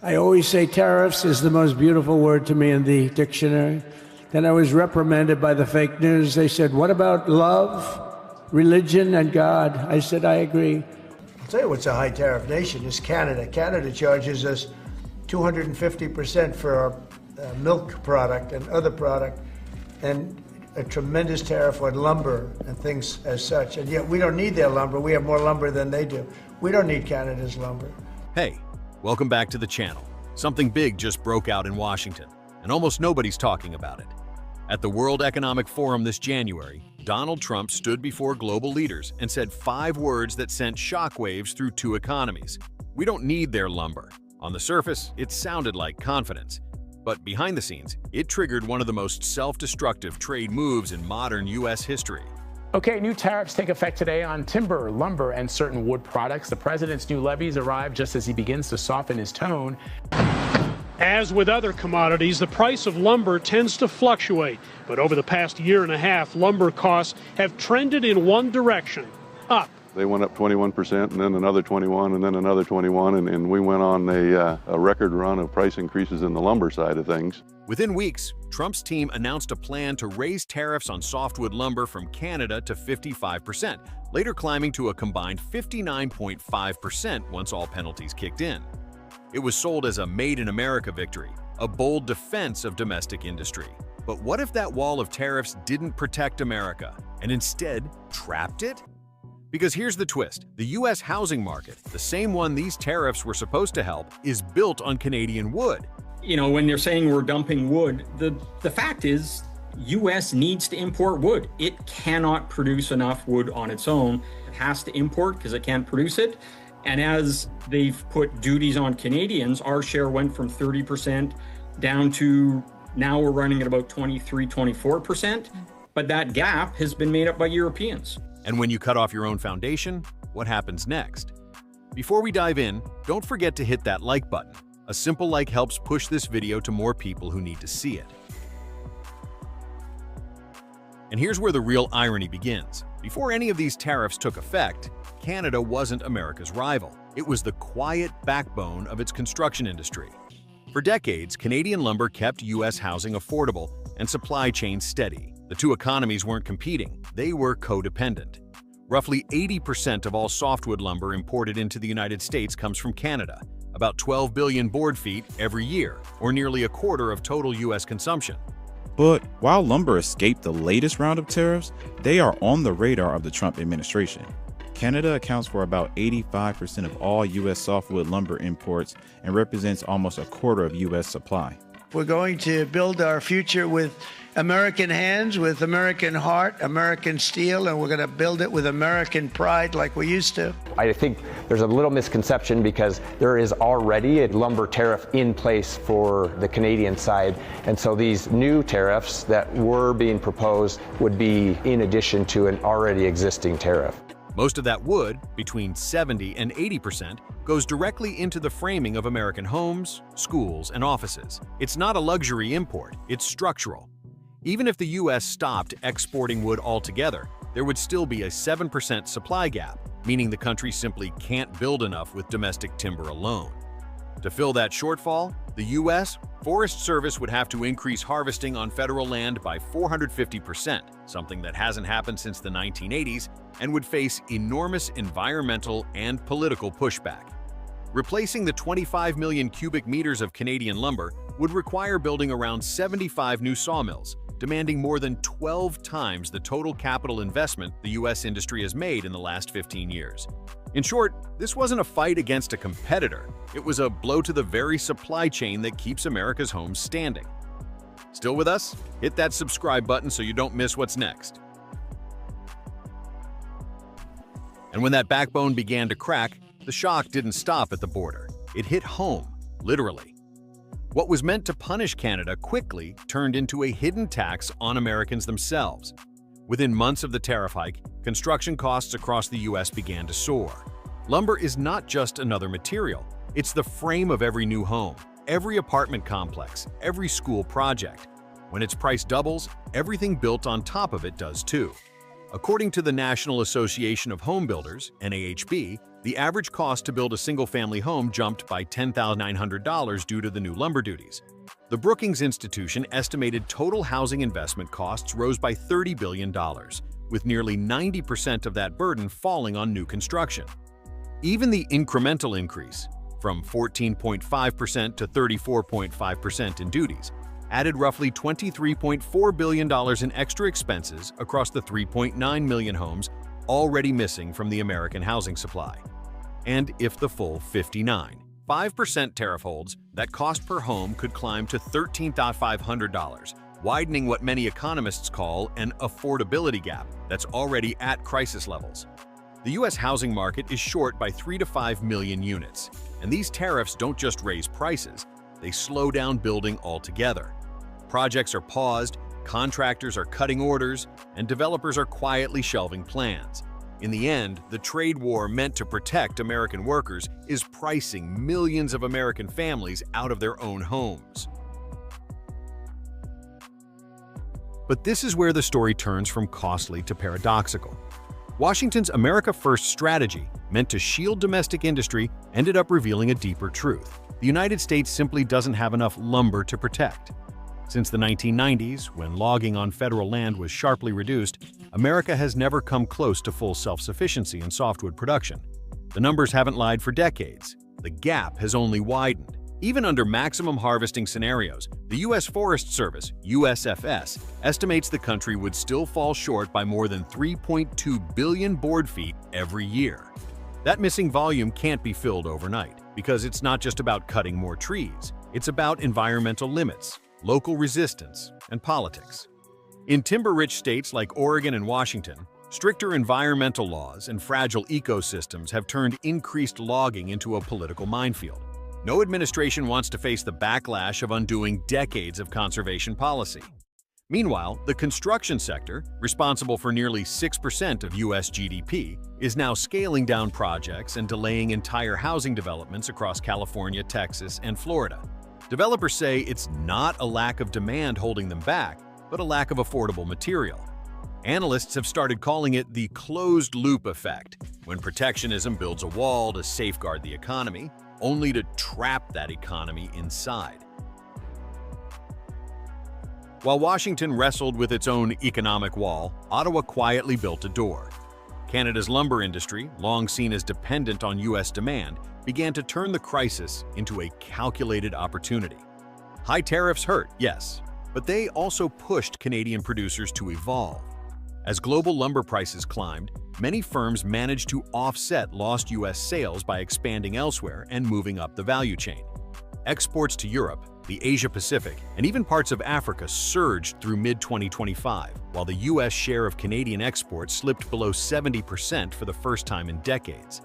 I always say tariffs is the most beautiful word to me in the dictionary. Then I was reprimanded by the fake news. They said, what about love, religion, and God? I said, I agree. I'll tell you what's a high tariff nation is Canada. Canada charges us 250% for our milk product and other product, and a tremendous tariff on lumber and things as such. And yet we don't need their lumber. We have more lumber than they do. We don't need Canada's lumber. Hey, welcome back to the channel. Something big just broke out in Washington, and almost nobody's talking about it. At the World Economic Forum this January, Donald Trump stood before global leaders and said 5 words that sent shockwaves through 2 economies. We don't need their lumber. On the surface, it sounded like confidence. But behind the scenes, it triggered one of the most self-destructive trade moves in modern U.S. history. Okay, new tariffs take effect today on timber, lumber, and certain wood products. The president's new levies arrive just as he begins to soften his tone. As with other commodities, the price of lumber tends to fluctuate. But over the past year and a half, lumber costs have trended in one direction, up. They went up 21%, and then another 21, and then another 21, and we went on a record run of price increases in the lumber side of things. Within weeks, Trump's team announced a plan to raise tariffs on softwood lumber from Canada to 55%, later climbing to a combined 59.5% once all penalties kicked in. It was sold as a Made in America victory, a bold defense of domestic industry. But what if that wall of tariffs didn't protect America, and instead trapped it? Because here's the twist. The U.S. housing market, the same one these tariffs were supposed to help, is built on Canadian wood. You know, when they're saying we're dumping wood, the fact is U.S. needs to import wood. It cannot produce enough wood on its own. It has to import because it can't produce it. And as they've put duties on Canadians, our share went from 30% down to now we're running at about 23, 24%. But that gap has been made up by Europeans. And when you cut off your own foundation, what happens next? Before we dive in, don't forget to hit that like button. A simple like helps push this video to more people who need to see it. And here's where the real irony begins. Before any of these tariffs took effect, Canada wasn't America's rival. It was the quiet backbone of its construction industry. For decades, Canadian lumber kept U.S. housing affordable and supply chains steady. The 2 economies weren't competing, they were codependent. Roughly 80% of all softwood lumber imported into the United States comes from Canada, about 12 billion board feet every year, or nearly a quarter of total U.S. consumption. But while lumber escaped the latest round of tariffs, they are on the radar of the Trump administration. Canada accounts for about 85% of all U.S. softwood lumber imports and represents almost a quarter of U.S. supply. We're going to build our future with American hands, with American heart, American steel, and we're going to build it with American pride like we used to. I think there's a little misconception because there is already a lumber tariff in place for the Canadian side. And so these new tariffs that were being proposed would be in addition to an already existing tariff. Most of that wood, between 70 and 80%, goes directly into the framing of American homes, schools, and offices. It's not a luxury import, it's structural. Even if the U.S. stopped exporting wood altogether, there would still be a 7% supply gap, meaning the country simply can't build enough with domestic timber alone. To fill that shortfall, the U.S. Forest Service would have to increase harvesting on federal land by 450%, something that hasn't happened since the 1980s, and would face enormous environmental and political pushback. Replacing the 25 million cubic meters of Canadian lumber would require building around 75 new sawmills, demanding more than 12 times the total capital investment the U.S. industry has made in the last 15 years. In short, this wasn't a fight against a competitor. It was a blow to the very supply chain that keeps America's homes standing. Still with us? Hit that subscribe button so you don't miss what's next. And when that backbone began to crack, the shock didn't stop at the border. It hit home, literally. What was meant to punish Canada quickly turned into a hidden tax on Americans themselves. Within months of the tariff hike, construction costs across the U.S. began to soar. Lumber is not just another material. It's the frame of every new home, every apartment complex, every school project. When its price doubles, everything built on top of it does too. According to the National Association of Home Builders, NAHB, the average cost to build a single-family home jumped by $10,900 due to the new lumber duties. The Brookings Institution estimated total housing investment costs rose by $30 billion, with nearly 90% of that burden falling on new construction. Even the incremental increase, from 14.5% to 34.5% in duties, added roughly $23.4 billion in extra expenses across the 3.9 million homes already missing from the American housing supply. And if the full 5% tariff holds, that cost per home could climb to $13,500, widening what many economists call an affordability gap that's already at crisis levels. The U.S. housing market is short by 3 to 5 million units, and these tariffs don't just raise prices, they slow down building altogether. Projects are paused, contractors are cutting orders, and developers are quietly shelving plans. In the end, the trade war meant to protect American workers is pricing millions of American families out of their own homes. But this is where the story turns from costly to paradoxical. Washington's America First strategy, meant to shield domestic industry, ended up revealing a deeper truth. The United States simply doesn't have enough lumber to protect. Since the 1990s, when logging on federal land was sharply reduced, America has never come close to full self-sufficiency in softwood production. The numbers haven't lied for decades. The gap has only widened. Even under maximum harvesting scenarios, the U.S. Forest Service, USFS, estimates the country would still fall short by more than 3.2 billion board feet every year. That missing volume can't be filled overnight, because it's not just about cutting more trees. It's about environmental limits, local resistance, and politics. In timber-rich states like Oregon and Washington, stricter environmental laws and fragile ecosystems have turned increased logging into a political minefield. No administration wants to face the backlash of undoing decades of conservation policy. Meanwhile, the construction sector, responsible for nearly 6% of U.S. GDP, is now scaling down projects and delaying entire housing developments across California, Texas, and Florida. Developers say it's not a lack of demand holding them back, but a lack of affordable material. Analysts have started calling it the closed-loop effect, when protectionism builds a wall to safeguard the economy, only to trap that economy inside. While Washington wrestled with its own economic wall, Ottawa quietly built a door. Canada's lumber industry, long seen as dependent on U.S. demand, began to turn the crisis into a calculated opportunity. High tariffs hurt, yes, but they also pushed Canadian producers to evolve. As global lumber prices climbed, many firms managed to offset lost U.S. sales by expanding elsewhere and moving up the value chain. Exports to Europe, the Asia-Pacific, and even parts of Africa surged through mid-2025, while the U.S. share of Canadian exports slipped below 70% for the first time in decades.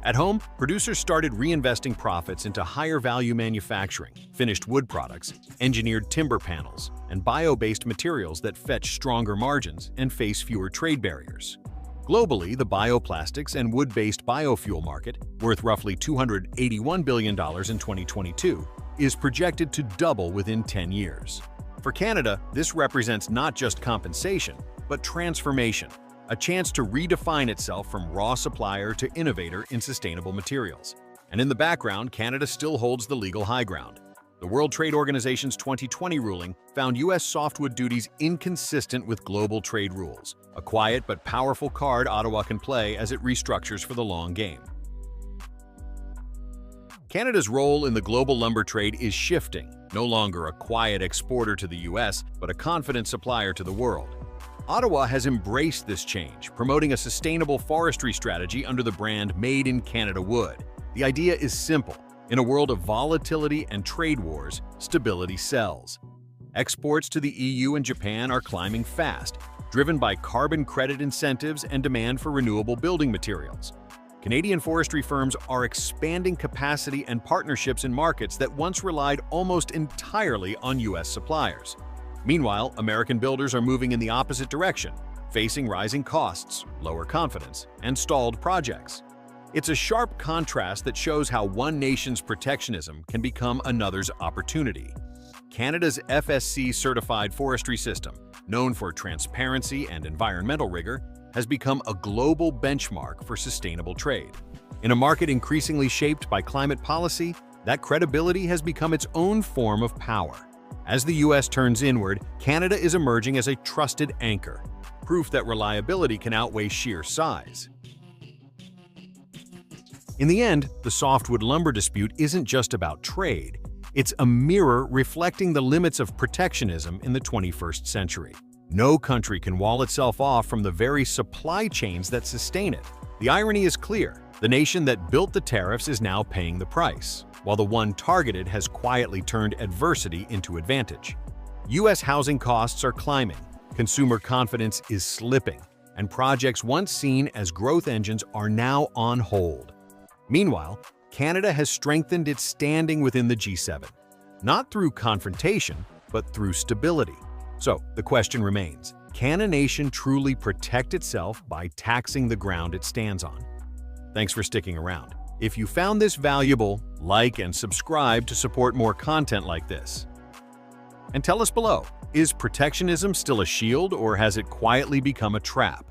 At home, producers started reinvesting profits into higher-value manufacturing, finished wood products, engineered timber panels, and bio-based materials that fetch stronger margins and face fewer trade barriers. Globally, the bioplastics and wood-based biofuel market, worth roughly $281 billion in 2022, is projected to double within 10 years. For Canada, this represents not just compensation, but transformation, a chance to redefine itself from raw supplier to innovator in sustainable materials. And in the background, Canada still holds the legal high ground. The World Trade Organization's 2020 ruling found U.S. softwood duties inconsistent with global trade rules, a quiet but powerful card Ottawa can play as it restructures for the long game. Canada's role in the global lumber trade is shifting, no longer a quiet exporter to the U.S., but a confident supplier to the world. Ottawa has embraced this change, promoting a sustainable forestry strategy under the brand Made in Canada Wood. The idea is simple. In a world of volatility and trade wars, stability sells. Exports to the EU and Japan are climbing fast, driven by carbon credit incentives and demand for renewable building materials. Canadian forestry firms are expanding capacity and partnerships in markets that once relied almost entirely on U.S. suppliers. Meanwhile, American builders are moving in the opposite direction, facing rising costs, lower confidence, and stalled projects. It's a sharp contrast that shows how one nation's protectionism can become another's opportunity. Canada's FSC-certified forestry system, known for transparency and environmental rigor, has become a global benchmark for sustainable trade. In a market increasingly shaped by climate policy, that credibility has become its own form of power. As the U.S. turns inward, Canada is emerging as a trusted anchor, proof that reliability can outweigh sheer size. In the end, the softwood lumber dispute isn't just about trade. It's a mirror reflecting the limits of protectionism in the 21st century. No country can wall itself off from the very supply chains that sustain it. The irony is clear. The nation that built the tariffs is now paying the price, while the one targeted has quietly turned adversity into advantage. U.S. housing costs are climbing, consumer confidence is slipping, and projects once seen as growth engines are now on hold. Meanwhile, Canada has strengthened its standing within the G7, not through confrontation, but through stability. So, the question remains, can a nation truly protect itself by taxing the ground it stands on? Thanks for sticking around. If you found this valuable, like and subscribe to support more content like this. And tell us below, is protectionism still a shield or has it quietly become a trap?